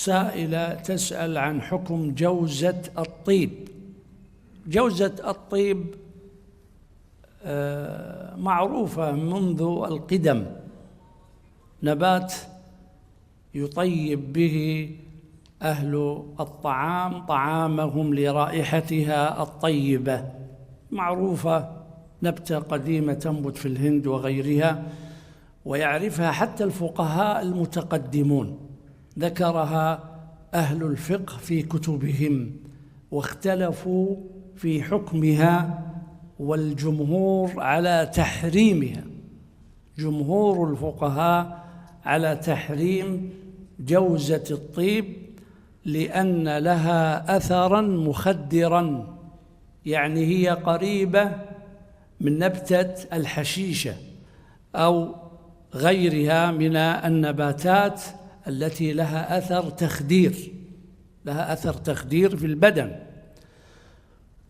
سائلة تسأل عن حكم جوزة الطيب. جوزة الطيب معروفة منذ القدم، نبات يطيب به أهل الطعام طعامهم لرائحتها الطيبة، معروفة، نبتة قديمة تنبت في الهند وغيرها، ويعرفها حتى الفقهاء المتقدمون، ذكرها أهل الفقه في كتبهم واختلفوا في حكمها، والجمهور على تحريمها، جمهور الفقهاء على تحريم جوزة الطيب لأن لها أثراً مخدراً، يعني هي قريبة من نبتة الحشيشة أو غيرها من النباتات التي لها أثر تخدير، لها أثر تخدير في البدن.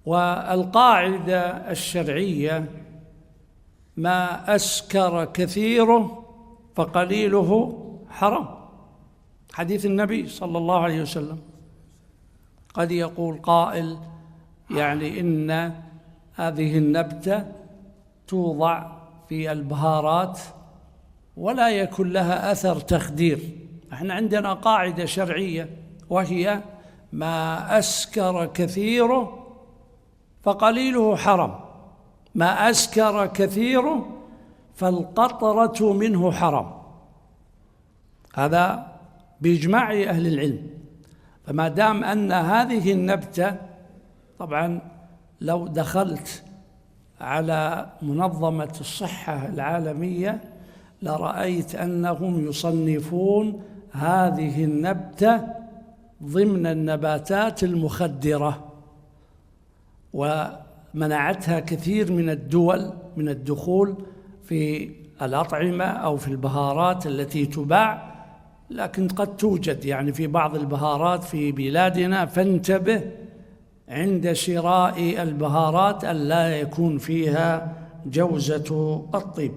والقاعدة الشرعية: ما أسكر كثيره فقليله حرام، حديث النبي صلى الله عليه وسلم. قد يقول قائل يعني إن هذه النبتة توضع في البهارات ولا يكون لها أثر تخدير. احنا عندنا قاعدة شرعية وهي: ما أسكر كثيره فقليله حرام، ما أسكر كثيره فالقطرة منه حرام، هذا بإجماع أهل العلم. فما دام أن هذه النبتة، طبعا لو دخلت على منظمة الصحة العالمية لرأيت أنهم يصنفون هذه النبتة ضمن النباتات المخدرة، ومنعتها كثير من الدول من الدخول في الأطعمة أو في البهارات التي تباع، لكن قد توجد يعني في بعض البهارات في بلادنا، فانتبه عند شراء البهارات أن لا يكون فيها جوزة الطيب.